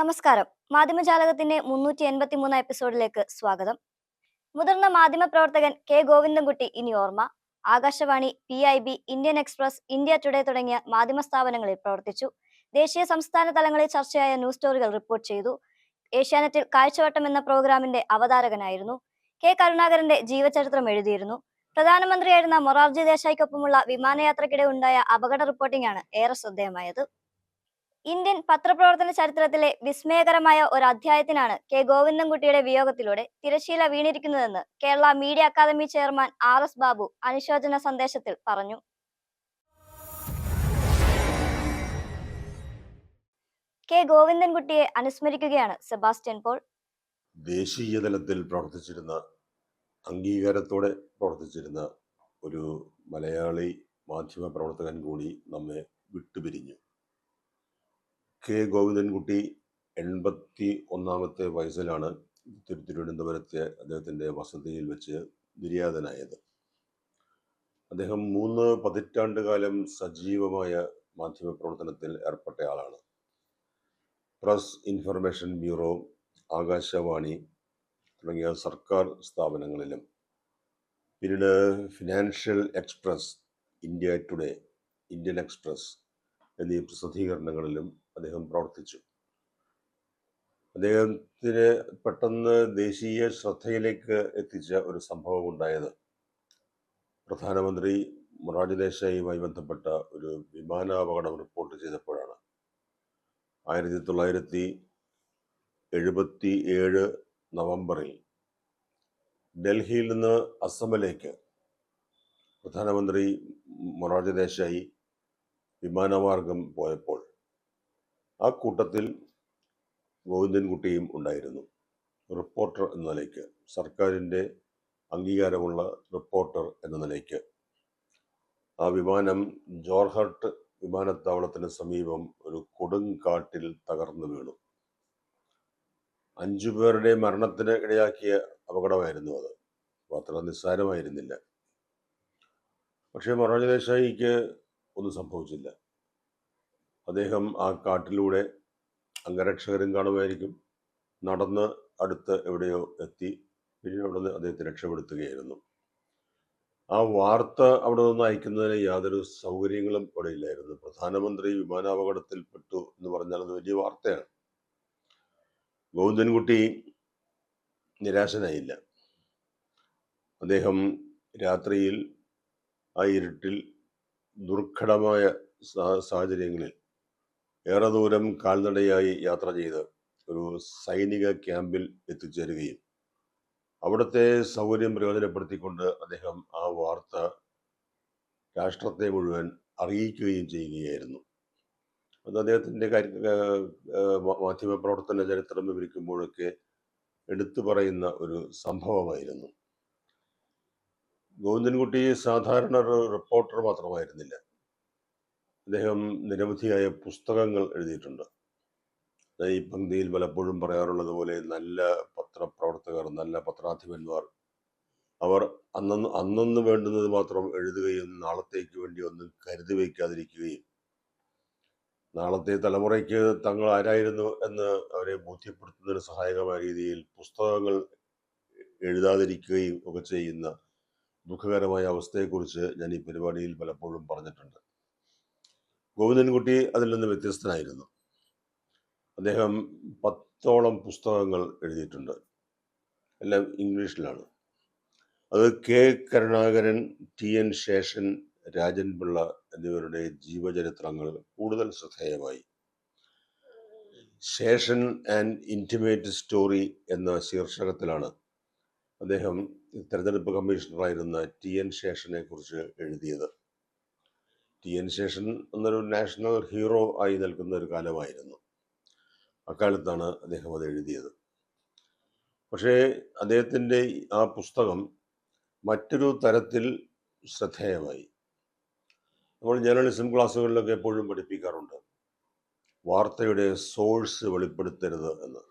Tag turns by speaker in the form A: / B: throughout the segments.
A: നമസ്കാരം. മാധ്യമജാലകത്തിന്റെ 383 എപ്പിസോഡിലേക്ക് സ്വാഗതം. മുതിർന്ന മാധ്യമപ്രവർത്തകൻ കെ ഗോവിന്ദൻകുട്ടി ഇനി ഓർമ്മ. Akashvani, PIB, Indian express, India today തുടങ്ങിയ മാധ്യമ സ്ഥാപനങ്ങളിൽ പ്രവർത്തിച്ചു. ദേശീയ സംസ്ഥാന തലങ്ങളിൽ ചർച്ചയായ ന്യൂസ് സ്റ്റോറികൾ റിപ്പോർട്ട് ചെയ്തു. ഏഷ്യാനെറ്റിൽ കാഴ്ചവട്ടം എന്ന പ്രോഗ്രാമിന്റെ അവതാരകനായിരുന്നു. കെ കരുണാകരന്റെ ജീവചരിത്രം എഴുതിയിരുന്നു. പ്രധാനമന്ത്രിയായിരുന്ന മൊറാർജി ദേശായിക്കൊപ്പമുള്ള വിമാനയാത്രയ്ക്കിടെ ഉണ്ടായ അപകട റിപ്പോർട്ടിംഗാണ് ഏറെ ശ്രദ്ധേയമായത്. ഇന്ത്യൻ പത്രപ്രവർത്തന ചരിത്രത്തിലെ വിസ്മയകരമായ ഒരു അധ്യായത്തിനാണ് കെ ഗോവിന്ദൻകുട്ടിയുടെ വിയോഗത്തിലൂടെ തിരശ്ശീല വീണിരിക്കുന്നതെന്ന് Kerala media academy chairman RS Babu അനുശോചന സന്ദേശത്തിൽ പറഞ്ഞു. കെ ഗോവിന്ദൻകുട്ടിയെ അനുസ്മരിക്കുകയാണ് സെബാസ്റ്റ്യൻ പോൾ.
B: ദേശീയ തലത്തിൽ പ്രവർത്തിച്ചിരുന്ന, അംഗീകാരത്തോടെ പ്രവർത്തിച്ചിരുന്ന ഒരു മലയാളി മാധ്യമ പ്രവർത്തകൻ കൂടി നമ്മെ വിട്ടുപിരിഞ്ഞു. കെ ഗോവിന്ദൻകുട്ടി 81 വയസ്സിലാണ് തിരുവനന്തപുരത്തെ അദ്ദേഹത്തിൻ്റെ വസതിയിൽ വെച്ച് നിര്യാതനായത്. അദ്ദേഹം 3 പതിറ്റാണ്ട് കാലം സജീവമായ മാധ്യമപ്രവർത്തനത്തിൽ ഏർപ്പെട്ട ആളാണ്. പ്രസ് ഇൻഫർമേഷൻ ബ്യൂറോ, ആകാശവാണി തുടങ്ങിയ സർക്കാർ സ്ഥാപനങ്ങളിലും പിന്നീട് financial express, India today, Indian express എന്നീ പ്രസിദ്ധീകരണങ്ങളിലും അദ്ദേഹം പ്രവർത്തിച്ചു. അദ്ദേഹത്തിന് പെട്ടെന്ന് ദേശീയ ശ്രദ്ധയിലേക്ക് എത്തിച്ച ഒരു സംഭവം ഉണ്ടായത് പ്രധാനമന്ത്രി മൊറാർജി ദേശായിയുമായി ബന്ധപ്പെട്ട ഒരു വിമാനാപകടം റിപ്പോർട്ട് ചെയ്തപ്പോഴാണ്. 1977 നവംബറിൽ ഡൽഹിയിൽ നിന്ന് അസമിലേക്ക് പ്രധാനമന്ത്രി മൊറാർജി ദേശായി വിമാനമാർഗം പോയപ്പോൾ ആ കൂട്ടത്തിൽ ഗോവിന്ദൻകുട്ടിയും ഉണ്ടായിരുന്നു. റിപ്പോർട്ടർ എന്ന നിലയ്ക്ക്, സർക്കാരിൻ്റെ അംഗീകാരമുള്ള റിപ്പോർട്ടർ എന്ന നിലയ്ക്ക് ആ വിമാനം ജോർഹട്ട് വിമാനത്താവളത്തിന് സമീപം ഒരു കൊടുങ്കാട്ടിൽ തകർന്നു വീണു. 5 പേരുടെ മരണത്തിന് ഇടയാക്കിയ അപകടമായിരുന്നു അത്. അത്ര നിസ്സാരമായിരുന്നില്ല. പക്ഷേ മൊറാർജി ദേശായിക്ക് ഒന്നും സംഭവിച്ചില്ല. അദ്ദേഹം ആ കാട്ടിലൂടെ, അംഗരക്ഷകരും കാണുമായിരിക്കും, നടന്ന് അടുത്ത് എവിടെയോ എത്തി. പിന്നെ അവിടെ നിന്ന് അദ്ദേഹത്തെ രക്ഷപ്പെടുത്തുകയായിരുന്നു. ആ വാർത്ത അവിടെ നിന്ന് അയക്കുന്നതിന് യാതൊരു സൗകര്യങ്ങളും അവിടെ ഇല്ലായിരുന്നു. പ്രധാനമന്ത്രി വിമാനാപകടത്തിൽപ്പെട്ടു എന്ന് പറഞ്ഞാൽ അത് വലിയ വാർത്തയാണ്. ഗോവിന്ദൻകുട്ടി നിരാശനായില്ല. അദ്ദേഹം രാത്രിയിൽ ആ ഇരുട്ടിൽ ദുർഘടമായ സാഹചര്യങ്ങളിൽ ഏറെ ദൂരം കാൽനടയായി യാത്ര ചെയ്ത് ഒരു സൈനിക ക്യാമ്പിൽ എത്തിച്ചേരുകയും അവിടുത്തെ സൗകര്യം പ്രയോജനപ്പെടുത്തിക്കൊണ്ട് അദ്ദേഹം ആ വാർത്ത രാഷ്ട്രത്തെ മുഴുവൻ അറിയിക്കുകയും ചെയ്യുകയായിരുന്നു. അത് അദ്ദേഹത്തിൻ്റെ മാധ്യമപ്രവർത്തന ചരിത്രം വിവരിക്കുമ്പോഴൊക്കെ എടുത്തു പറയുന്ന ഒരു സംഭവമായിരുന്നു. ഗോവിന്ദൻകുട്ടി സാധാരണ ഒരു റിപ്പോർട്ടർ മാത്രമായിരുന്നില്ല. അദ്ദേഹം നിരവധിയായ പുസ്തകങ്ങൾ എഴുതിയിട്ടുണ്ട്. ഈ പങ്ക്തിയിൽ പലപ്പോഴും പറയാറുള്ളത് പോലെ നല്ല പത്രപ്രവർത്തകർ, നല്ല പത്രാധിപന്മാർ, അവർ അന്നൊന്ന് വേണ്ടുന്നത് മാത്രം എഴുതുകയും നാളത്തേക്ക് വേണ്ടി ഒന്നും കരുതി വയ്ക്കാതിരിക്കുകയും നാളത്തെ തലമുറയ്ക്ക് തങ്ങൾ ആരായിരുന്നു എന്ന് അവരെ ബോധ്യപ്പെടുത്തുന്നതിന് സഹായകമായ രീതിയിൽ പുസ്തകങ്ങൾ എഴുതാതിരിക്കുകയും ഒക്കെ ചെയ്യുന്ന ദുഃഖകരമായ അവസ്ഥയെക്കുറിച്ച് ഞാൻ ഈ പരിപാടിയിൽ പലപ്പോഴും പറഞ്ഞിട്ടുണ്ട്. ഗോവിന്ദൻകുട്ടി അതിൽ നിന്ന് വ്യത്യസ്തനായിരുന്നു. അദ്ദേഹം 10ഓളം പുസ്തകങ്ങൾ എഴുതിയിട്ടുണ്ട്. എല്ലാം ഇംഗ്ലീഷിലാണ്. അത് കെ കരുണാകരൻ, TN ശേഷൻ, രാജൻ പിള്ള എന്നിവരുടെ ജീവചരിത്രങ്ങൾ കൂടുതൽ ശ്രദ്ധേയമായി. ശേഷൻ ആൻഡ് ഇൻറ്റിമേറ്റ് സ്റ്റോറി എന്ന ശീർഷകത്തിലാണ് അദ്ദേഹം തെരഞ്ഞെടുപ്പ് കമ്മീഷണറായിരുന്ന TN ശേഷനെ കുറിച്ച് എഴുതിയത്. TN ശേഷൻ എന്നൊരു നാഷണൽ ഹീറോ ആയി നിൽക്കുന്ന ഒരു കാലമായിരുന്നു. അക്കാലത്താണ് അദ്ദേഹം അത് എഴുതിയത്. പക്ഷേ അദ്ദേഹത്തിൻ്റെ ആ പുസ്തകം മറ്റൊരു തരത്തിൽ ശ്രദ്ധേയമായി. നമ്മൾ ജേർണലിസം ക്ലാസ്സുകളിലൊക്കെ എപ്പോഴും പഠിപ്പിക്കാറുണ്ട്, വാർത്തയുടെ സോഴ്സ് വെളിപ്പെടുത്തരുത് എന്ന്.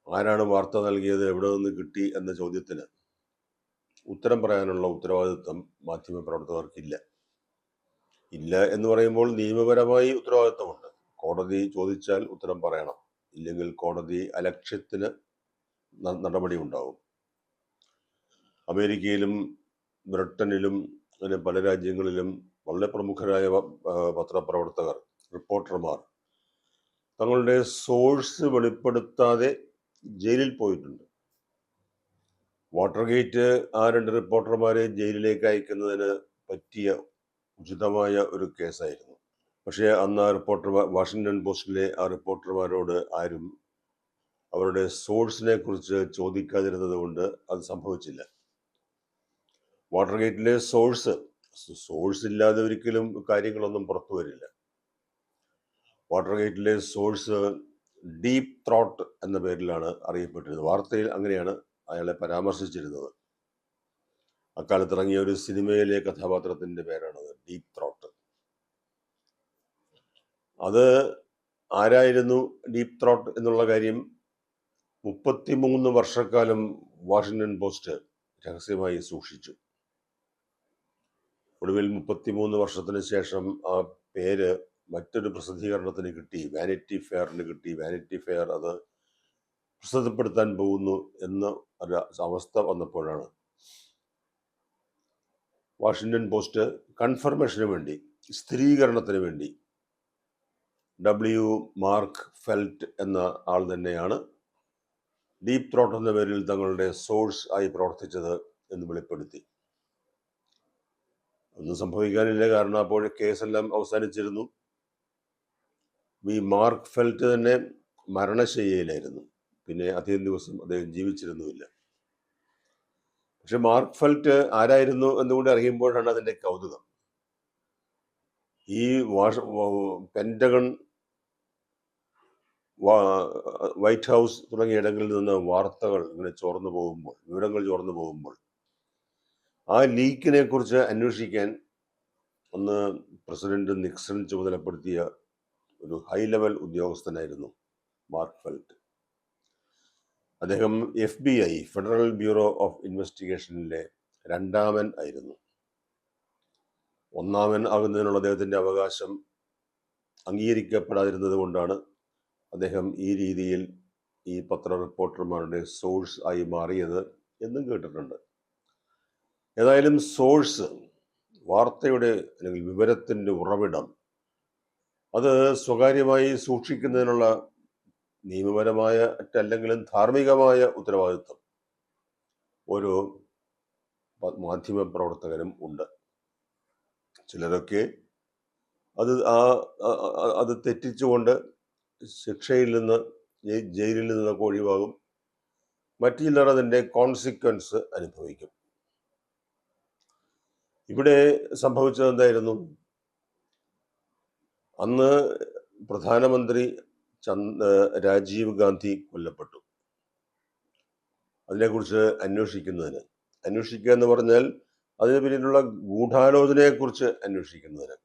B: ആരാണ് വാർത്ത നൽകിയത്, എവിടെ നിന്ന് കിട്ടി എന്ന ചോദ്യത്തിന് ഉത്തരം പറയാനുള്ള ഉത്തരവാദിത്വം മാധ്യമപ്രവർത്തകർക്കില്ല. ഇല്ല എന്ന് പറയുമ്പോൾ നിയമപരമായി ഉത്തരവാദിത്വമുണ്ട്. കോടതി ചോദിച്ചാൽ ഉത്തരം പറയണം, ഇല്ലെങ്കിൽ കോടതി അലക്ഷ്യത്തിന് നടപടി ഉണ്ടാവും. അമേരിക്കയിലും ബ്രിട്ടനിലും അങ്ങനെ പല രാജ്യങ്ങളിലും വളരെ പ്രമുഖരായ പത്രപ്രവർത്തകർ, റിപ്പോർട്ടർമാർ തങ്ങളുടെ സോഴ്സ് വെളിപ്പെടുത്താതെ ജയിലിൽ പോയിട്ടുണ്ട്. വാട്ടർഗേറ്റ് ആ 2 റിപ്പോർട്ടർമാരെ ജയിലിലേക്ക് അയക്കുന്നതിന് പറ്റിയ ഉചിതമായ ഒരു കേസായിരുന്നു. പക്ഷേ അന്ന് ആ വാഷിങ്ടൺ പോസ്റ്റിലെ ആ റിപ്പോർട്ടർമാരോട് ആരും അവരുടെ സോഴ്സിനെ കുറിച്ച് ചോദിക്കാതിരുന്നത് കൊണ്ട് അത് സംഭവിച്ചില്ല. വാട്ടർഗേറ്റിലെ സോഴ്സ് ഇല്ലാതെ ഒരിക്കലും കാര്യങ്ങളൊന്നും പുറത്തു വരില്ല. വാട്ടർഗേറ്റിലെ സോഴ്സ് ഡീപ് ത്രോട്ട് എന്ന പേരിലാണ് അറിയപ്പെട്ടിരുന്നത്. വാർത്തയിൽ അങ്ങനെയാണ് അയാളെ പരാമർശിച്ചിരുന്നത്. അക്കാലത്ത് ഇറങ്ങിയ ഒരു സിനിമയിലെ കഥാപാത്രത്തിന്റെ പേരാണത്, ഡീപ് ത്രോട്ട്. അത് ആരായിരുന്നു ഡീപ് ത്രോട്ട് എന്നുള്ള കാര്യം 33 വർഷക്കാലം വാഷിങ്ടൺ പോസ്റ്റ് രഹസ്യമായി സൂക്ഷിച്ചു. ഒടുവിൽ 33 വർഷത്തിന് ശേഷം ആ പേര് മറ്റൊരു പ്രസിദ്ധീകരണത്തിന് കിട്ടി, വാനിറ്റി ഫെയറിന് കിട്ടി. വാനിറ്റി ഫെയർ അത് പ്രസിദ്ധപ്പെടുത്താൻ പോകുന്നു എന്ന ഒരു അവസ്ഥ വന്നപ്പോഴാണ് വാഷിങ്ടൺ പോസ്റ്റ് കൺഫർമേഷന് വേണ്ടി, സ്ഥിരീകരണത്തിന് വേണ്ടി മാർക്ക് ഫെൽറ്റ് എന്ന ആൾ തന്നെയാണ് ഡീപ് ത്രോട്ട് എന്ന പേരിൽ തങ്ങളുടെ സോഴ്സ് ആയി പ്രവർത്തിച്ചത് എന്ന് വെളിപ്പെടുത്തി. ഒന്നും സംഭവിക്കാനില്ല, കാരണം അപ്പോൾ കേസെല്ലാം അവസാനിച്ചിരുന്നു. ഈ മാർക്ക് ഫെൽറ്റ് തന്നെ മരണശയ്യയിലായിരുന്നു. പിന്നെ അധികം ദിവസം അദ്ദേഹം ജീവിച്ചിരുന്നുമില്ല. പക്ഷെ മാർക്ക് ഫെൽറ്റ് ആരായിരുന്നു എന്നുകൂടി അറിയുമ്പോഴാണ് അതിന്റെ കൗതുകം. ഈ പെന്റഗൺ, വൈറ്റ് ഹൗസ് തുടങ്ങിയ ഇടങ്ങളിൽ നിന്ന് വാർത്തകൾ ഇങ്ങനെ വിവരങ്ങൾ ചോർന്നു പോകുമ്പോൾ ആ ലീക്കിനെ കുറിച്ച് അന്വേഷിക്കാൻ അന്ന് പ്രസിഡന്റ് നിക്സൺ ചുമതലപ്പെടുത്തിയ ഒരു ഹൈ ലെവൽ ഉദ്യോഗസ്ഥനായിരുന്നു മാർക്ക് ഫെൽറ്റ്. അദ്ദേഹം FBI, ഫെഡറൽ ബ്യൂറോ ഓഫ് ഇൻവെസ്റ്റിഗേഷനിലെ 2ാമൻ ആയിരുന്നു. 1ാമൻ ആകുന്നതിനുള്ള അദ്ദേഹത്തിന്റെ അവകാശം അംഗീകരിക്കപ്പെടാതിരുന്നത് കൊണ്ടാണ് അദ്ദേഹം ഈ രീതിയിൽ ഈ റിപ്പോർട്ടർമാരുടെ സോഴ്സ് ആയി മാറിയത് എന്നും കേട്ടിട്ടുണ്ട്. ഏതായാലും സോഴ്സ്, വാർത്തയുടെ അല്ലെങ്കിൽ വിവരത്തിന്റെ ഉറവിടം, അത് സ്വകാര്യമായി സൂക്ഷിക്കുന്നതിനുള്ള നിയമപരമായ അല്ലെങ്കിലും ധാർമ്മികമായ ഉത്തരവാദിത്വം ഓരോ മാധ്യമ പ്രവർത്തകനും ഉണ്ട്. ചിലരൊക്കെ അത് തെറ്റിച്ചുകൊണ്ട് ശിക്ഷയിൽ നിന്ന്, ജയിലിൽ നിന്നൊക്കെ ഒഴിവാകും. മറ്റു ചിലർ അതിൻ്റെ കോൺസിക്വൻസ് അനുഭവിക്കും. ഇവിടെ സംഭവിച്ചത് എന്തായിരുന്നു? അന്ന് പ്രധാനമന്ത്രി രാജീവ് ഗാന്ധി കൊല്ലപ്പെട്ടു. അതിനെക്കുറിച്ച് അന്വേഷിക്കുക എന്ന് പറഞ്ഞാൽ അതിന് പിന്നിലുള്ള ഗൂഢാലോചനയെക്കുറിച്ച് അന്വേഷിക്കുന്നതിന്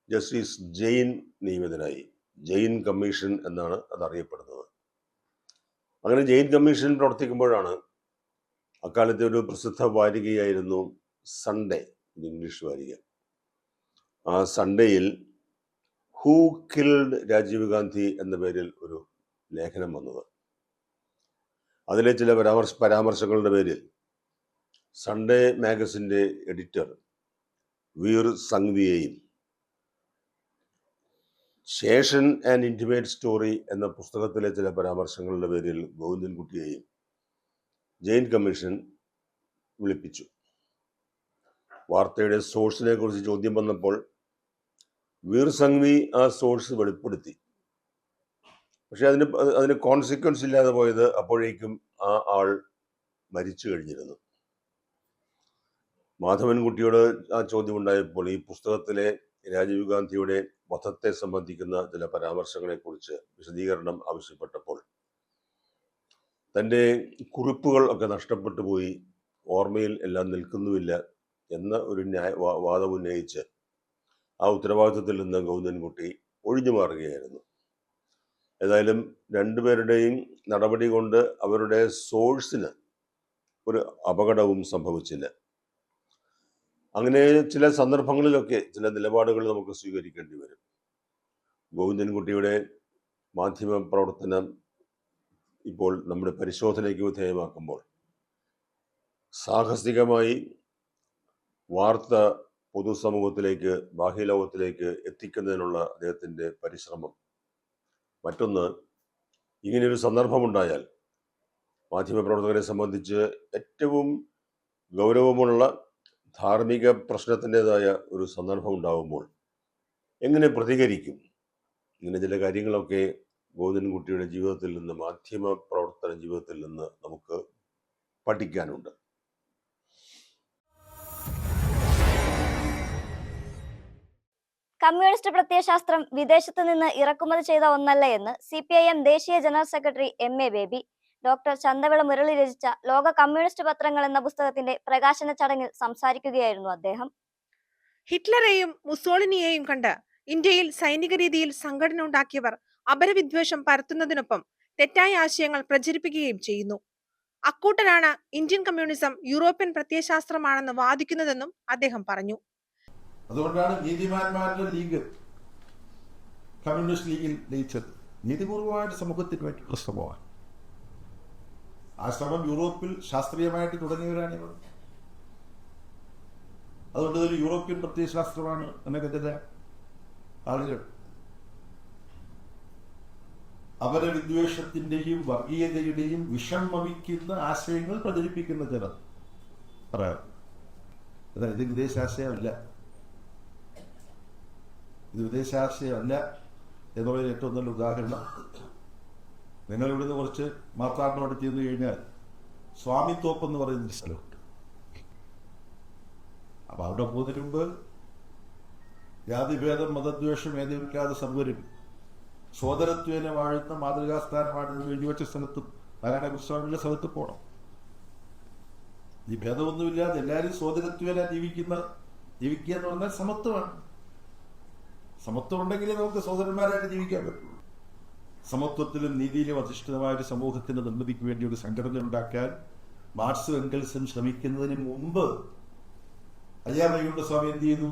B: ജസ്റ്റിസ് ജെയിൻ നിയമിതനായി. ജെയിൻ കമ്മീഷൻ എന്നാണ് അതറിയപ്പെടുന്നത്. അങ്ങനെ ജെയിൻ കമ്മീഷൻ പ്രവർത്തിക്കുമ്പോഴാണ് അക്കാലത്തെ ഒരു പ്രസിദ്ധ വാരികയായിരുന്നു സൺഡേ, ഇംഗ്ലീഷ് വാരിക. ആ സൺഡേയിൽ ഹൂ കിൽഡ് രാജീവ് ഗാന്ധി എന്ന പേരിൽ ഒരു ലേഖനം വന്നത്. അതിലെ ചില പരാമർശങ്ങളുടെ പേരിൽ സൺഡേ മാഗസിന്റെ എഡിറ്റർ വീർ സംഗ്വിയെയും ശേഷൻ ആൻഡ് ഇന്റിമേറ്റ് സ്റ്റോറി എന്ന പുസ്തകത്തിലെ ചില പരാമർശങ്ങളുടെ പേരിൽ ഗോവിന്ദൻകുട്ടിയെയും ജെയിൻ കമ്മീഷൻ വിളിപ്പിച്ചു. വാർത്തയുടെ സോഴ്സിനെ കുറിച്ച് ചോദ്യം വന്നപ്പോൾ വീർ സംഗ്വി ആ സോഴ്സ് വെളിപ്പെടുത്തി. പക്ഷെ അതിന് കോൺസിക്വൻസ് ഇല്ലാതെ പോയത് അപ്പോഴേക്കും ആ ആൾ മരിച്ചു കഴിഞ്ഞിരുന്നു. മാധവൻകുട്ടിയോട് ആ ചോദ്യം ഉണ്ടായപ്പോൾ ഈ പുസ്തകത്തിലെ രാജീവ് ഗാന്ധിയുടെ വധത്തെ സംബന്ധിക്കുന്ന ചില പരാമർശങ്ങളെ കുറിച്ച് വിശദീകരണം ആവശ്യപ്പെട്ടപ്പോൾ തൻ്റെ കുറിപ്പുകൾ ഒക്കെ നഷ്ടപ്പെട്ടു പോയി, ഓർമ്മയിൽ എല്ലാം നിൽക്കുന്നുമില്ല എന്ന ഒരു വാദം ഉന്നയിച്ച് ആ ഉത്തരവാദിത്വത്തിൽ നിന്ന് ഗോവിന്ദൻകുട്ടി ഒഴിഞ്ഞു മാറുകയായിരുന്നു. ഏതായാലും രണ്ടുപേരുടെയും നടപടി കൊണ്ട് അവരുടെ സോഴ്സിന് ഒരു അപകടവും സംഭവിച്ചില്ല. അങ്ങനെ ചില സന്ദർഭങ്ങളിലൊക്കെ ചില നിലപാടുകൾ നമുക്ക് സ്വീകരിക്കേണ്ടി വരും. ഗോവിന്ദൻകുട്ടിയുടെ മാധ്യമ പ്രവർത്തനം ഇപ്പോൾ നമ്മുടെ പരിശോധനയ്ക്ക് വിധേയമാക്കുമ്പോൾ സാഹസികമായി വാർത്ത പൊതുസമൂഹത്തിലേക്ക്, ബാഹ്യലോകത്തിലേക്ക് എത്തിക്കുന്നതിനുള്ള അദ്ദേഹത്തിൻ്റെ പരിശ്രമം. മറ്റൊന്ന്, ഇങ്ങനെയൊരു സന്ദർഭമുണ്ടായാൽ മാധ്യമപ്രവർത്തകരെ സംബന്ധിച്ച് ഏറ്റവും ഗൗരവമുള്ള ധാർമ്മിക പ്രശ്നത്തിൻ്റെതായ ഒരു സന്ദർഭം ഉണ്ടാകുമ്പോൾ എങ്ങനെ പ്രതികരിക്കും? ഇങ്ങനെ ചില കാര്യങ്ങളൊക്കെ ഗോവിന്ദൻകുട്ടിയുടെ ജീവിതത്തിൽ നിന്ന്, മാധ്യമ പ്രവർത്തന ജീവിതത്തിൽ നിന്ന് നമുക്ക് പഠിക്കാനുണ്ട്.
A: കമ്മ്യൂണിസ്റ്റ് പ്രത്യയശാസ്ത്രം വിദേശത്ത് നിന്ന് ഇറക്കുമതി ചെയ്ത ഒന്നല്ല എന്ന് CPIM ദേശീയ general secretary MA baby. Doctor Chanthavila Murali രചിച്ച ലോക കമ്മ്യൂണിസ്റ്റ് പത്രങ്ങൾ എന്ന പുസ്തകത്തിന്റെ പ്രകാശന ചടങ്ങിൽ സംസാരിക്കുകയായിരുന്നു അദ്ദേഹം.
C: ഹിറ്റ്ലറെയും മുസോളിനിയെയും കണ്ട് ഇന്ത്യയിൽ സൈനിക രീതിയിൽ സംഘടന ഉണ്ടാക്കിയവർ അപരവിദ്വേഷം പരത്തുന്നതിനൊപ്പം തെറ്റായ ആശയങ്ങൾ പ്രചരിപ്പിക്കുകയും ചെയ്യുന്നു. അക്കൂട്ടരാണ് ഇന്ത്യൻ കമ്മ്യൂണിസം യൂറോപ്യൻ പ്രത്യയശാസ്ത്രമാണെന്ന് വാദിക്കുന്നതെന്നും അദ്ദേഹം പറഞ്ഞു.
D: അതുകൊണ്ടാണ് നീതിമാന്മാരുടെ ലീഗ് കമ്മ്യൂണിസ്റ്റ് ലീഗിൽ ലയിച്ചത്. നീതിപൂർവമായിട്ട് സമൂഹത്തിന് വേണ്ടിയുള്ള ശ്രമമാണ്. ആ ശ്രമം യൂറോപ്പിൽ ശാസ്ത്രീയമായിട്ട് തുടങ്ങിയവരാണ് ഇവർ. അതുകൊണ്ട് ഇതൊരു യൂറോപ്യൻ പ്രത്യയശാസ്ത്രമാണ് എന്നൊക്കെ ചില ആളുകൾ അപരവിദ്വേഷത്തിന്റെയും വർഗീയതയുടെയും വിഷം വമിക്കുന്ന ആശയങ്ങൾ പ്രചരിപ്പിക്കുന്ന ചിലർ പറയാം. ഇത് വിദേശാശയമല്ല, ഇത് വിദേശാശയമല്ല എന്നുള്ളതിന് ഏറ്റവും നല്ല ഉദാഹരണം, നിങ്ങൾ ഇവിടുന്ന് കുറച്ച് മാർത്താണ്ഡോട് ചെന്ന് കഴിഞ്ഞാൽ സ്വാമിത്തോപ്പ് എന്ന് പറയുന്നൊരു സ്ഥലമുണ്ട്. അപ്പം അവിടെ പോകുന്നതിന് മുമ്പ് ജാതിഭേദം, മതദ്വേഷം ഏതില്ലാതെ സർവരും സോദരത്വേന വാഴുന്ന മാതൃകാസ്ഥാനമാണ് വെടിവെച്ച സ്ഥലത്തും നാരായണകൃഷ്ണന്റെ സ്ഥലത്ത് പോകണം. ഈ ഭേദമൊന്നുമില്ലാതെ എല്ലാവരും സോദരത്വേന ജീവിക്കുക എന്ന് പറഞ്ഞാൽ സമത്വമാണ്. സമത്വം ഉണ്ടെങ്കിലേ നമുക്ക് സോദരന്മാരായിട്ട് ജീവിക്കാൻ പറ്റുള്ളൂ. സമത്വത്തിലും നീതിയിലും അധിഷ്ഠിതമായ ഒരു സമൂഹത്തിന്റെ നിർമ്മിതിക്ക് വേണ്ടി ഒരു സംഘടന ഉണ്ടാക്കാൻ മാർക്സും എംഗൽസും ശ്രമിക്കുന്നതിന് മുമ്പ് അയ്യാമയ്യയുടെ സ്വാമി എന്ത് ചെയ്യുന്നു?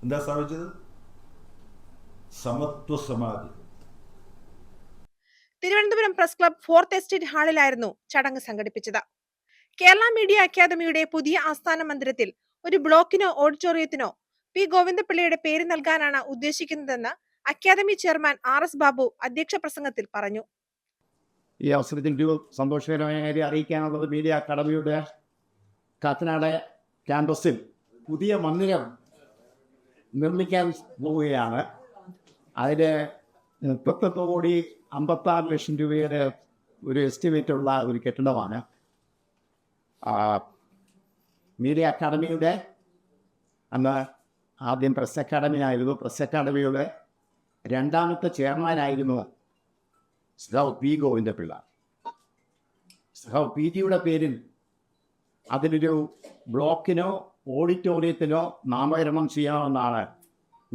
D: എന്താ സ്ഥാപിച്ചത്? സമത്വ സമാധി.
C: Thiruvananthapuram press club 4th estate ഹാളിലായിരുന്നു ചടങ്ങ് സംഘടിപ്പിച്ചത്. കേരള മീഡിയ അക്കാദമിയുടെ പുതിയ ആസ്ഥാന മന്ദിരത്തിൽ ഒരു ബ്ലോക്കിനോ ഓഡിറ്റോറിയത്തിനോ പി ഗോവിന്ദപിള്ളയുടെ പേര് നൽകാനാണ് ഉദ്ദേശിക്കുന്നതെന്ന് അക്കാദമി ചെയർമാൻ RS ബാബു അധ്യക്ഷ പ്രസംഗത്തിൽ പറഞ്ഞു.
E: ഈ അവസരത്തിൽ ഒരു സന്തോഷകരമായ കാര്യം അറിയിക്കാനുള്ളത്, മീഡിയ അക്കാദമിയുടെ കാക്കനാട് ക്യാമ്പസിൽ പുതിയ മന്ദിരം നിർമ്മിക്കാൻ പോവുകയാണ്. അതിന് 56 ലക്ഷം രൂപയുടെ ഒരു എസ്റ്റിമേറ്റുള്ള ഒരു കെട്ടിടമാണ്. മീഡിയ അക്കാദമിയുടെ അന്ന് ആദ്യം പ്രസ് അക്കാദമി ആയിരുന്നു. പ്രസ് അക്കാദമിയുടെ രണ്ടാമത്തെ ചെയർമാനായിരുന്നു പി ഗോവിന്ദപിള്ള. PGയുടെ പേരിൽ അതിലൊരു ബ്ലോക്കിനോ ഓഡിറ്റോറിയത്തിനോ നാമകരണം ചെയ്യാമെന്നാണ്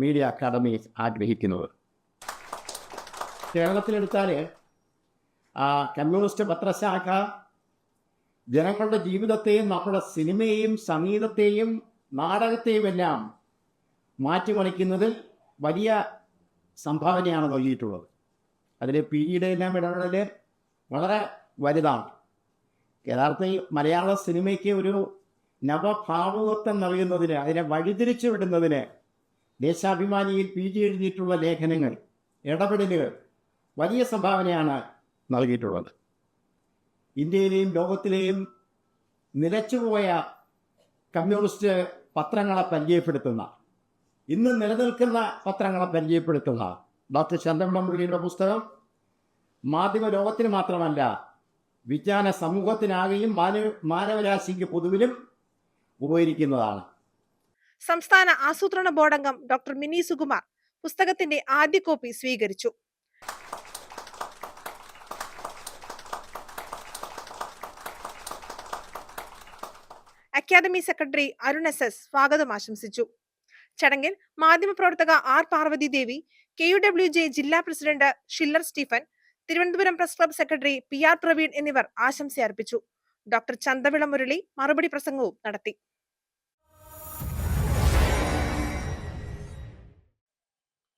E: മീഡിയ അക്കാദമി ആഗ്രഹിക്കുന്നത്. കേരളത്തിലെടുത്താൽ കമ്മ്യൂണിസ്റ്റ് പത്രശാഖ ജനങ്ങളുടെ ജീവിതത്തെയും നമ്മുടെ സിനിമയെയും സംഗീതത്തെയും നാടകത്തെയും എല്ലാം മാറ്റിമറിക്കുന്നതിൽ വലിയ സംഭാവനയാണ് നൽകിയിട്ടുള്ളത്. അതിൽ PGയുടെ എല്ലാം ഇടപെടൽ വളരെ വലുതാണ്. യഥാർത്ഥത്തിൽ മലയാള സിനിമയ്ക്ക് ഒരു നവഭാവുകത്വം നൽകുന്നതിന്, അതിനെ വഴിതിരിച്ചു വിടുന്നതിന് ദേശാഭിമാനിയിൽ PG എഴുതിയിട്ടുള്ള ലേഖനങ്ങൾ, ഇടപെടലുകൾ വലിയ സംഭാവനയാണ് നൽകിയിട്ടുള്ളത്. ഇന്ത്യയിലെയും ലോകത്തിലെയും നിലച്ചുപോയ കമ്മ്യൂണിസ്റ്റ് പത്രങ്ങളെ പരിചയപ്പെടുത്തുന്ന, ഇന്ന് നിലനിൽക്കുന്ന പത്രങ്ങളെ പരിചയപ്പെടുത്തുന്ന ഡോക്ടർ ചന്തവിള മുരളിയുടെ പുസ്തകം മാധ്യമ ലോകത്തിന് മാത്രമല്ല, വിജ്ഞാന സമൂഹത്തിനാകെയും മാനവരാശിക്ക് പൊതുവിലും ഉപകരിക്കുന്നതാണ്.
C: സംസ്ഥാന ആസൂത്രണ ബോർഡ് അംഗം ഡോക്ടർ മിനി സുകുമാർ പുസ്തകത്തിന്റെ ആദ്യ കോപ്പി സ്വീകരിച്ചു. അക്കാദമി സെക്രട്ടറി അരുൺ SS സ്വാഗതം ആശംസിച്ചു. ചടങ്ങിൽ മാധ്യമപ്രവർത്തക R പാർവതി ദേവി, KUWJ ജില്ലാ president chiller Stephen, Thiruvananthapuram press club secretary PR Praveen എന്നിവർ ആശംസ അർപ്പിച്ചു. ഡോക്ടർ ചന്തവിള മുരളി മറുപടി പ്രസംഗവും നടത്തി.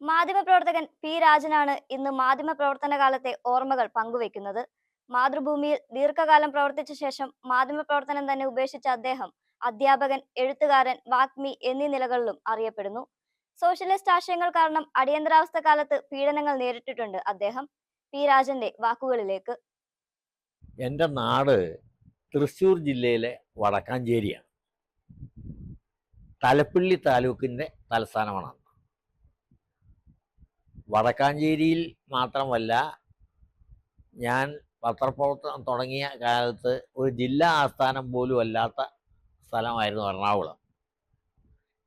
A: മാധ്യമപ്രവർത്തകൻ പി രാജനാണ് ഇന്ന് മാധ്യമപ്രവർത്തന കാലത്തെ ഓർമ്മകൾ പങ്കുവെക്കുന്നത്. മാതൃഭൂമിയിൽ ദീർഘകാലം പ്രവർത്തിച്ച ശേഷം മാധ്യമപ്രവർത്തനം തന്നെ ഉപേക്ഷിച്ച അദ്ദേഹം അധ്യാപകൻ, എഴുത്തുകാരൻ, വാഗ്മി എന്നീ നിലകളിലും അറിയപ്പെടുന്നു. സോഷ്യലിസ്റ്റ് ആശയങ്ങൾ കാരണം അടിയന്തരാവസ്ഥ കാലത്ത് പീഡനങ്ങൾ നേരിട്ടിട്ടുണ്ട് അദ്ദേഹം. പി രാജന്റെ വാക്കുകളിലേക്ക്.
F: എൻ്റെ നാട് തൃശ്ശൂർ ജില്ലയിലെ വടക്കാഞ്ചേരിയാണ്. തലപ്പള്ളി താലൂക്കിൻ്റെ തലസ്ഥാനമാണ്. വടക്കാഞ്ചേരിയിൽ മാത്രമല്ല, ഞാൻ പത്രപ്രവർത്തനം തുടങ്ങിയ കാലത്ത് ഒരു ജില്ലാ ആസ്ഥാനം പോലും അല്ലാത്ത സ്ഥലമായിരുന്നു എറണാകുളം.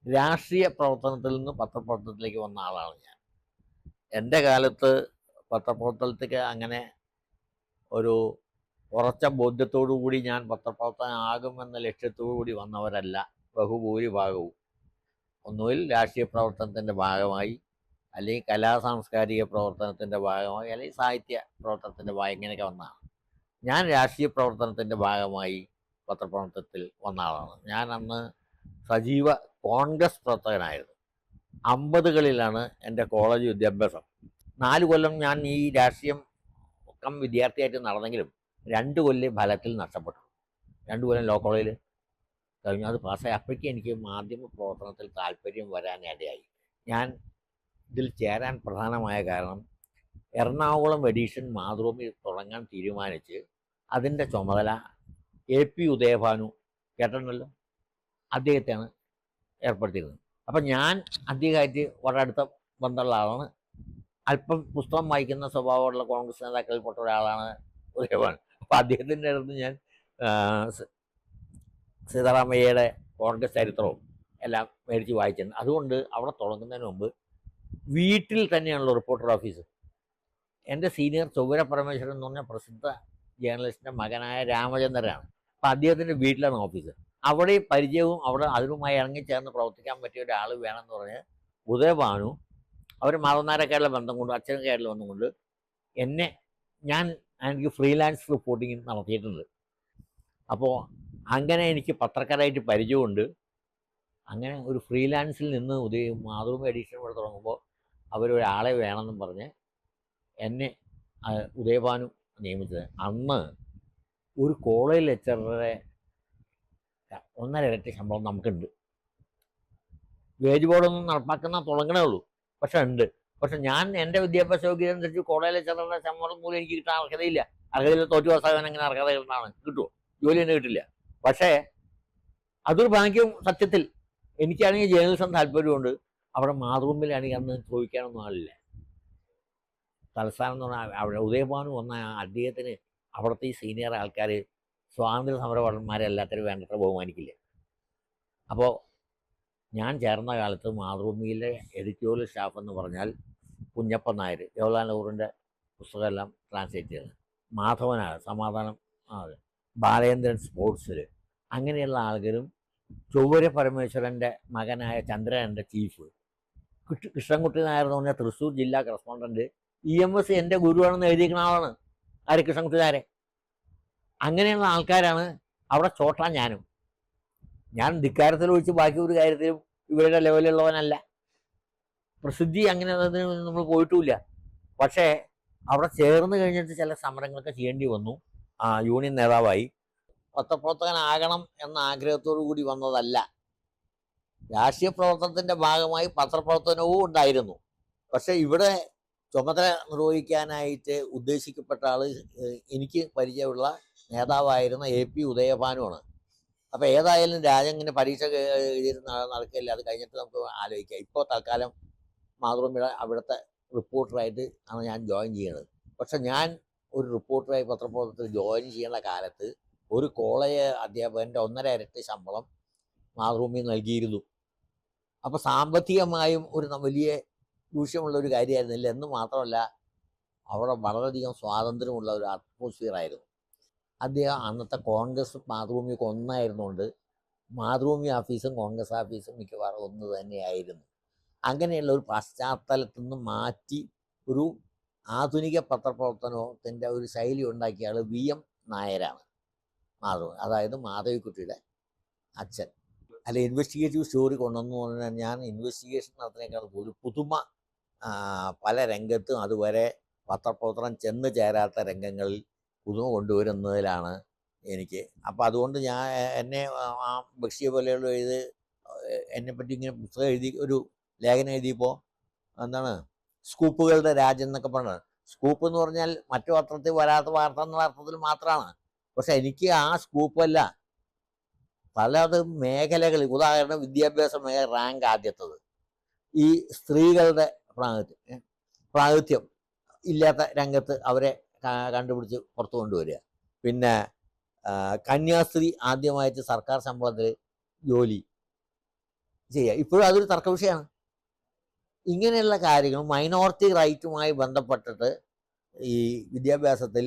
F: രാഷ്ട്രീയ പ്രവർത്തനത്തിൽ നിന്ന് പത്രപ്രവർത്തനത്തിലേക്ക് വന്ന ആളാണ് ഞാൻ. എൻ്റെ കാലത്ത് പത്രപ്രവർത്തനത്തിലേക്ക് അങ്ങനെ ഒരു ഉറച്ച ബോധ്യത്തോടു കൂടി ഞാൻ പത്രപ്രവർത്തകനാകുമെന്ന ലക്ഷ്യത്തോടു കൂടി വന്നവരല്ല ബഹുഭൂരിഭാഗവും. ഒന്നുകിൽ രാഷ്ട്രീയ പ്രവർത്തനത്തിൻ്റെ ഭാഗമായി, അല്ലെങ്കിൽ കലാസാംസ്കാരിക പ്രവർത്തനത്തിൻ്റെ ഭാഗമായി, അല്ലെങ്കിൽ സാഹിത്യ പ്രവർത്തനത്തിൻ്റെ ഭാഗം, ഇങ്ങനെയൊക്കെ വന്നതാണ്. ഞാൻ രാഷ്ട്രീയ പ്രവർത്തനത്തിൻ്റെ ഭാഗമായി പത്രപ്രവർത്തനത്തിൽ വന്ന ആളാണ്. ഞാൻ അന്ന് സജീവ കോൺഗ്രസ് പ്രവർത്തകനായിരുന്നു. 50കളിലാണ് എൻ്റെ കോളേജ് വിദ്യാഭ്യാസം. 4 കൊല്ലം ഞാൻ ഈ രാഷ്ട്രീയം വിദ്യാർത്ഥിയായിട്ട് നടന്നെങ്കിലും 2 കൊല്ലം ഫലത്തിൽ നഷ്ടപ്പെട്ടു. 2 കൊല്ലം ലോ കോളേജിൽ കഴിഞ്ഞു. അത് പാസ്സായി. അപ്പോഴേക്കും എനിക്ക് മാധ്യമ പ്രവർത്തനത്തിൽ താല്പര്യം വരാനിടയായി. ഞാൻ ഇതിൽ ചേരാൻ പ്രധാനമായ കാരണം എറണാകുളം എഡിഷൻ മാതൃഭൂമി തുടങ്ങാൻ തീരുമാനിച്ച് അതിൻ്റെ ചുമതല AP ഉദയഭാനു, കേട്ടിട്ടുണ്ടല്ലോ, അദ്ദേഹത്തെയാണ് ഏർപ്പെടുത്തിയിരുന്നത്. അപ്പം ഞാൻ അദ്ദേഹമായിട്ട് വളരെ അടുത്ത ബന്ധമുള്ള ആളാണ്. അല്പം പുസ്തകം വായിക്കുന്ന സ്വഭാവമുള്ള കോൺഗ്രസ് നേതാക്കളിൽപ്പെട്ട ഒരാളാണ് ഉദയഭാനു. അപ്പം അദ്ദേഹത്തിൻ്റെ അടുത്ത് ഞാൻ സീതാറാമയ്യയുടെ കോൺഗ്രസ് ചരിത്രവും എല്ലാം മേടിച്ച് വായിച്ചിട്ടുണ്ട്. അതുകൊണ്ട് അവിടെ തുടങ്ങുന്നതിന് മുമ്പ് വീട്ടിൽ തന്നെയാണല്ലോ റിപ്പോർട്ടർ ഓഫീസ്. എൻ്റെ സീനിയർ ചൊവ്വര പരമേശ്വരൻ എന്ന് പറഞ്ഞ പ്രസിദ്ധ ജേർണലിസ്റ്റിൻ്റെ മകനായ രാമചന്ദ്രനാണ്. അപ്പം അദ്ദേഹത്തിൻ്റെ വീട്ടിലാണ് ഓഫീസ്. അവിടെ പരിചയവും അവിടെ അതിനുമായി ഇറങ്ങിച്ചേർന്ന് പ്രവർത്തിക്കാൻ പറ്റിയ ഒരാൾ വേണമെന്ന് പറഞ്ഞ് ഉദയഭാനു, അവർ മാതനാരക്കാരുടെ ബന്ധം കൊണ്ട്, അച്ഛനൊക്കെയായിട്ടുള്ള ബന്ധം കൊണ്ട് എനിക്ക് ഫ്രീലാൻസ് റിപ്പോർട്ടിങ് നടത്തിയിട്ടുണ്ട്. അപ്പോൾ അങ്ങനെ എനിക്ക് പത്രക്കാരായിട്ട് പരിചയമുണ്ട്. അങ്ങനെ ഒരു ഫ്രീലാൻസിൽ നിന്ന് മാതൃഭൂമി എഡിഷൻ ഇവിടെ തുടങ്ങുമ്പോൾ അവരൊരാളെ വേണമെന്നും പറഞ്ഞ് എന്നെ ഉദയഭാനു നിയമിച്ചത്. അന്ന് ഒരു കോളേജ് ലെക്ചററെ 1.5 ഇരട്ടി ശമ്പളം നമുക്കുണ്ട്. വേജ് ബോർഡൊന്നും നടപ്പാക്കുന്ന തുടങ്ങണേ ഉള്ളൂ, പക്ഷെ ഉണ്ട്. പക്ഷെ ഞാൻ എൻ്റെ വിദ്യാഭ്യാസ യോഗ്യത അനുസരിച്ച് കോളേജ് ലെക്ചററുടെ ശമ്പളം പോലും എനിക്ക് കിട്ടാൻ അർഹതയില്ല. അർഹതയില്ല, തോറ്റു പാസ്സാകാൻ അങ്ങനെ അർഹത കിട്ടാണ്. കിട്ടുമോ? ജോലി തന്നെ കിട്ടില്ല. പക്ഷേ അതൊരു ഭാഗ്യം സത്യത്തിൽ. എനിക്കാണെങ്കിൽ ജേർണലിസം താല്പര്യമുണ്ട്. അവിടെ മാതൃഭൂമിയിലാണെങ്കിൽ അന്ന് ചോദിക്കാനൊന്നും ആളില്ല. തലസ്ഥാനം എന്ന് പറഞ്ഞാൽ അവിടെ ഉദയഭാനു വന്ന അദ്ദേഹത്തിന് അവിടുത്തെ ഈ സീനിയർ ആൾക്കാർ സ്വാതന്ത്ര്യ സമരഭടന്മാരെ എല്ലാത്തിനും വേണ്ടത്ര ബഹുമാനിക്കില്ല. അപ്പോൾ ഞാൻ ചേർന്ന കാലത്ത് മാതൃഭൂമിയിലെ എഡിറ്റോറിയൽ സ്റ്റാഫ് എന്ന് പറഞ്ഞാൽ കുഞ്ഞപ്പൻ നായർ, ജവഹർലാൽ നെഹ്റുവിൻ്റെ പുസ്തകമെല്ലാം ട്രാൻസ്ലേറ്റ് ചെയ്തത്, മാധവനാണ് സമാധാനം, ബാലേന്ദ്രൻ സ്പോർട്സിൽ, അങ്ങനെയുള്ള ആൾക്കാരും ചൊവ്വര പരമേശ്വരൻ്റെ മകനായ ചന്ദ്രൻ്റെ ചീഫ്, കൃഷ്ണൻകുട്ടി നായർ എന്ന് പറഞ്ഞാൽ തൃശ്ശൂർ ജില്ലാ കറസ്പോണ്ടൻറ്റ്, EMS എൻ്റെ ഗുരുവാണെന്ന് എഴുതിയിരിക്കുന്ന ആളാണ്. ആര്? കൃഷ്ണൻകുട്ടി നായരെ. അങ്ങനെയുള്ള ആൾക്കാരാണ് അവിടെ ചോട്ടാൻ. ഞാൻ ധിക്കാരത്തിൽ ഒഴിച്ച് ബാക്കി ഒരു കാര്യത്തിലും ഇവരുടെ ലെവലുള്ളവനല്ല. പ്രസിദ്ധി അങ്ങനെ നമ്മൾ പോയിട്ടുമില്ല. പക്ഷേ അവിടെ ചേർന്ന് കഴിഞ്ഞിട്ട് ചില സമരങ്ങളൊക്കെ ചെയ്യേണ്ടി വന്നു. യൂണിയൻ നേതാവായി. പത്രപ്രവർത്തകനാകണം എന്ന ആഗ്രഹത്തോടു കൂടി വന്നതല്ല. രാഷ്ട്രീയ പ്രവർത്തനത്തിൻ്റെ ഭാഗമായി പത്രപ്രവർത്തനവും ഉണ്ടായിരുന്നു. പക്ഷേ ഇവിടെ ചുമതല നിർവഹിക്കാനായിട്ട് ഉദ്ദേശിക്കപ്പെട്ട ആൾ എനിക്ക് പരിചയമുള്ള നേതാവായിരുന്ന AP ഉദയഭാനുവാണ്. അപ്പോൾ ഏതായാലും രാജങ്ങനെ പരീക്ഷ എഴുതിയിരുന്ന നടക്കില്ല. അത് കഴിഞ്ഞിട്ട് നമുക്ക് ആലോചിക്കാം. ഇപ്പോൾ തൽക്കാലം മാതൃഭൂമിയുടെ അവിടുത്തെ റിപ്പോർട്ടറായിട്ട് ആണ് ഞാൻ ജോയിൻ ചെയ്യുന്നത്. പക്ഷെ ഞാൻ ഒരു റിപ്പോർട്ടറായി പത്രപ്രവർത്തനത്തിൽ ജോയിൻ ചെയ്യുന്ന കാലത്ത് ഒരു കോളേജ് അധ്യാപകൻ്റെ 1.5 ഇരട്ടി ശമ്പളം മാതൃഭൂമി നൽകിയിരുന്നു. അപ്പോൾ സാമ്പത്തികമായും ഒരു വലിയ ദൂഷ്യമുള്ള ഒരു കാര്യമായിരുന്നില്ല. എന്ന് മാത്രമല്ല അവിടെ വളരെയധികം സ്വാതന്ത്ര്യമുള്ള ഒരു അറ്റ്മോസ്ഫിയറായിരുന്നു. അദ്ദേഹം അന്നത്തെ കോൺഗ്രസ് മാതൃഭൂമിക്ക് ഒന്നായിരുന്നുകൊണ്ട് മാതൃഭൂമി ഓഫീസും കോൺഗ്രസ് ഓഫീസും മിക്കവാറും ഒന്ന് തന്നെയായിരുന്നു. അങ്ങനെയുള്ള ഒരു പശ്ചാത്തലത്തിൽ നിന്ന് മാറ്റി ഒരു ആധുനിക പത്രപ്രവർത്തനത്തിൻ്റെ ഒരു ശൈലി ഉണ്ടാക്കിയ ആൾ VM നായരാണ്. മാധവൻ, അതായത് മാധവിക്കുട്ടിയുടെ അച്ഛൻ. അല്ല, ഇൻവെസ്റ്റിഗേറ്റീവ് സ്റ്റോറി കൊണ്ടുവന്നു പറഞ്ഞാൽ ഞാൻ ഇൻവെസ്റ്റിഗേഷൻ നടത്തുന്നതിനേക്കാൾ ഒരു പുതുമ പല രംഗത്തും അതുവരെ പത്രപ്രവർത്തനം ചെന്ന് ചേരാത്ത രംഗങ്ങളിൽ പുതുമ കൊണ്ടുവരുന്നതിലാണ് എനിക്ക്. അപ്പോൾ അതുകൊണ്ട് ഞാൻ എന്നെ ആ ബക്ഷിയെ പോലെയുള്ള എന്നെപ്പറ്റി ഇങ്ങനെ പുസ്തകം എഴുതി ഒരു ലേഖനം എഴുതിയപ്പോൾ എന്താണ് സ്കൂപ്പുകളുടെ രാജ്യം എന്നൊക്കെ പറഞ്ഞത്. സ്കൂപ്പ് എന്ന് പറഞ്ഞാൽ മറ്റു പത്രത്തിൽ വരാത്ത വാർത്ത എന്നുള്ള അർത്ഥത്തിൽ മാത്രമാണ്. പക്ഷെ എനിക്ക് ആ സ്കൂപ്പല്ല, പലത് മേഖലകളിൽ, ഉദാഹരണം വിദ്യാഭ്യാസ മേഖല റാങ്ക് ആദ്യത്തത്, ഈ സ്ത്രീകളുടെ പ്രാതിനിധ്യം ഇല്ലാത്ത രംഗത്ത് അവരെ കണ്ടുപിടിച്ച് പുറത്തു കൊണ്ടുവരിക, പിന്നെ കന്യാസ്ത്രീ ആദ്യമായിട്ട് സർക്കാർ ശമ്പളത്തിൽ ജോലി ചെയ്യുക, ഇപ്പോഴും അതൊരു തർക്ക വിഷയമാണ്. ഇങ്ങനെയുള്ള കാര്യങ്ങൾ മൈനോറിറ്റി റൈറ്റുമായി ബന്ധപ്പെട്ടിട്ട് ഈ വിദ്യാഭ്യാസത്തിൽ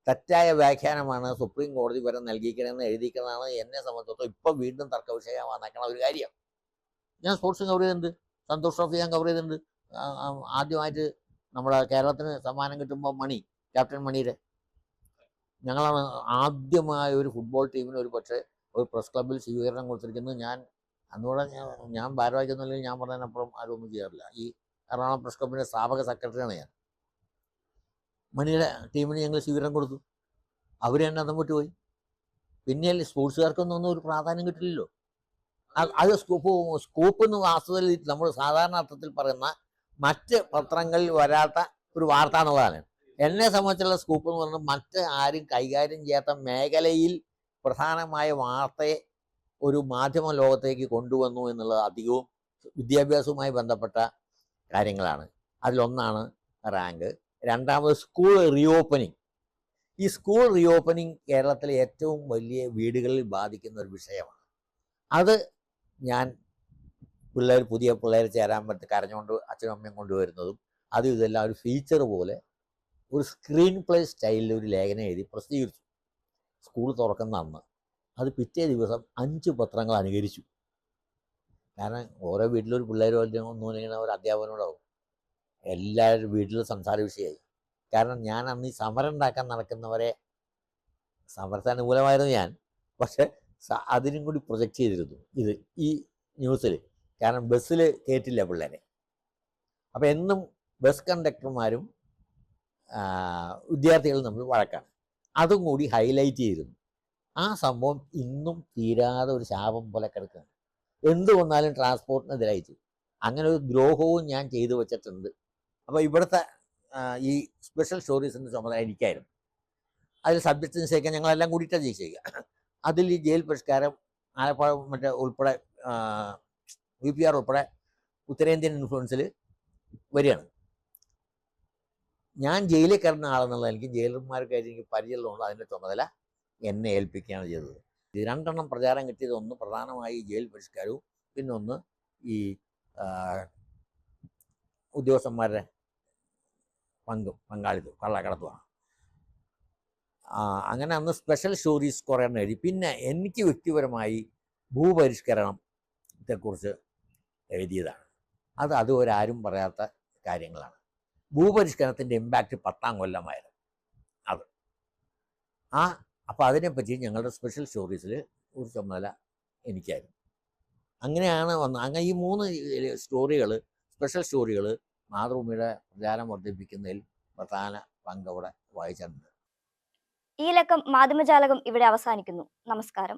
F: തെറ്റായ വ്യാഖ്യാനമാണ് സുപ്രീം കോടതി വരെ നൽകിയിരിക്കണമെന്ന് എഴുതിക്കുന്നതാണ് എന്നെ സംബന്ധിച്ചിടത്തോളം ഇപ്പോൾ വീണ്ടും തർക്ക വിഷയമാണ് നിൽക്കണ ഒരു കാര്യം. ഞാൻ സ്പോർട്സും കവർ ചെയ്തിട്ടുണ്ട്, സന്തോഷ് ട്രോഫി ഞാൻ കവർ ചെയ്തിട്ടുണ്ട്. ആദ്യമായിട്ട് നമ്മുടെ കേരളത്തിന് സമ്മാനം കിട്ടുമ്പോൾ ക്യാപ്റ്റൻ മണിയുടെ, ഞങ്ങളാണ് ആദ്യമായ ഒരു ഫുട്ബോൾ ടീമിന് ഒരു പക്ഷേ ഒരു പ്രസ് ക്ലബ്ബിൽ സ്വീകരണം കൊടുത്തിരിക്കുന്നത്. അന്നുകൂടെ ഞാൻ ഭാരവാഹിക്കൊന്നുമില്ലെങ്കിൽ ഞാൻ പറഞ്ഞതിനപ്പുറം ആരും ഒന്നും ചെയ്യാറില്ല. ഈ എറണാകുളം പ്രസ് ക്ലബ്ബിൻ്റെ സ്ഥാപക സെക്രട്ടറിയാണ് ഞാൻ. മണിയുടെ ടീമിന് ഞങ്ങൾ സ്വീകരണം കൊടുത്തു, അവർ തന്നെ അതം വിട്ടുപോയി. പിന്നെ സ്പോർട്സുകാർക്കൊന്നും ഒരു പ്രാധാന്യം കിട്ടില്ലല്ലോ. അത് സ്കൂപ്പ് എന്ന് വാസ്തവത്തിൽ നമ്മൾ സാധാരണ അർത്ഥത്തിൽ പറയുന്ന മറ്റ് പത്രങ്ങളിൽ വരാത്ത ഒരു വാർത്ത എന്നുള്ളതാണ്. എന്നെ സംബന്ധിച്ചുള്ള സ്കൂപ്പ് എന്ന് പറയുന്നത് മറ്റ് ആരും കൈകാര്യം ചെയ്യാത്ത മേഖലയിൽ പ്രധാനമായ വാർത്തയെ ഒരു മാധ്യമ ലോകത്തേക്ക് കൊണ്ടുവന്നു എന്നുള്ളത് അധികവും വിദ്യാഭ്യാസവുമായി ബന്ധപ്പെട്ട കാര്യങ്ങളാണ്. അതിലൊന്നാണ് റാങ്ക്. രണ്ടാമത് സ്കൂൾ റീഓപ്പനിങ്. ഈ സ്കൂൾ റീഓപ്പനിങ് കേരളത്തിലെ ഏറ്റവും വലിയ വീടുകളിൽ ബാധിക്കുന്ന ഒരു വിഷയമാണ്. അത് ഞാൻ പുതിയ പിള്ളേർ ചേരാൻ കരഞ്ഞുകൊണ്ട് അച്ഛനും അമ്മയും കൊണ്ടുവരുന്നതും അതും ഇതെല്ലാം ഒരു ഫീച്ചർ പോലെ ഒരു സ്ക്രീൻ പ്ലേ സ്റ്റൈലിൽ ഒരു ലേഖനം എഴുതി പ്രസിദ്ധീകരിച്ചു. സ്കൂൾ തുറക്കുന്ന അന്ന് അത് പിറ്റേ ദിവസം 5 പത്രങ്ങൾ അനുകരിച്ചു. കാരണം ഓരോ വീട്ടിലൊരു പിള്ളേർ ഒന്നുമിങ്ങനെ ഒരു അധ്യാപകനോടാവും. എല്ലാവരും വീട്ടിൽ സംസാര വിഷയമായി. കാരണം ഞാൻ അന്ന് ഈ സമരം ഉണ്ടാക്കാൻ നടക്കുന്നവരെ, സമരത്തിന് അനുകൂലമായിരുന്നു ഞാൻ, പക്ഷെ അതിനും കൂടി പ്രൊജക്റ്റ് ചെയ്തിരുന്നു ഈ ന്യൂസിൽ. കാരണം ബസ്സിൽ കയറ്റില്ല പിള്ളേരെ. അപ്പം എന്നും ബസ് കണ്ടക്ടർമാരും വിദ്യാർത്ഥികളും തമ്മിൽ വഴക്കാണ്. അതും കൂടി ഹൈലൈറ്റ് ചെയ്തിരുന്നു. ആ സംഭവം ഇന്നും തീരാതെ ഒരു ശാപം പോലെ കിടക്കുകയാണ്. എന്ത് വന്നാലും ട്രാൻസ്പോർട്ടിനെതിരായിട്ട് അങ്ങനെ ഒരു ദ്രോഹവും ഞാൻ ചെയ്തു വച്ചിട്ടുണ്ട്. അപ്പോൾ ഇവിടുത്തെ ഈ സ്പെഷ്യൽ സ്റ്റോറീസിൻ്റെ ചുമതല എനിക്കായിരുന്നു. അതിൽ സബ്ജക്റ്റ് നിശ്ചയിക്കാൻ ഞങ്ങളെല്ലാം കൂടിയിട്ടാണ് നിശ്ചയിക്കുക. അതിൽ ഈ ജയിൽ പരിഷ്കാരം ആലപ്പുഴ ഉൾപ്പെടെ UPR ഉൾപ്പെടെ ഉത്തരേന്ത്യൻ ഇൻഫ്ലുവൻസിൽ വരികയാണ്. ഞാൻ ജയിലിൽ കയറുന്ന ആളെന്നുള്ള എനിക്ക് ജയിലർമാർക്കായിട്ട് എനിക്ക് പരിചയമുള്ളതുകൊണ്ട് അതിൻ്റെ ചുമതല എന്നെ ഏൽപ്പിക്കുകയാണ് ചെയ്തത്. ഇത് 2 എണ്ണം പ്രചാരം കിട്ടിയത്, ഒന്ന് പ്രധാനമായി ജയിൽ പരിഷ്കാരവും പിന്നൊന്ന് ഈ ഉദ്യോഗസ്ഥന്മാരുടെ പങ്കാളിത്തം കള്ളക്കടത്തുമാണ്. അങ്ങനെ അന്ന് സ്പെഷ്യൽ സ്റ്റോറീസ് കുറേ എണ്ണം എഴുതി. പിന്നെ എനിക്ക് വ്യക്തിപരമായി ഭൂപരിഷ്കരണത്തെക്കുറിച്ച് എഴുതിയതാണ്. അതുവരെ ആരും പറയാത്ത കാര്യങ്ങളാണ്. ഭൂപരിഷ്കരണത്തിൻ്റെ ഇമ്പാക്റ്റ് 10ാം കൊല്ലമായിരുന്നു അത്. അപ്പോൾ അതിനെപ്പറ്റി ഞങ്ങളുടെ സ്പെഷ്യൽ സ്റ്റോറീസിൽ ഒരു ചുമതല എനിക്കായിരുന്നു. അങ്ങനെയാണ് വന്നത്. അങ്ങനെ ഈ 3 സ്റ്റോറികൾ, സ്പെഷ്യൽ സ്റ്റോറികൾ മാതൃഭൂമിയുടെ പ്രചാരം വർദ്ധിപ്പിക്കുന്നതിൽ പ്രധാന പങ്ക് അവിടെ വഹിച്ചിട്ടുണ്ട്.
A: ഈ ലക്കം മാധ്യമജാലകം ഇവിടെ അവസാനിക്കുന്നു. നമസ്കാരം.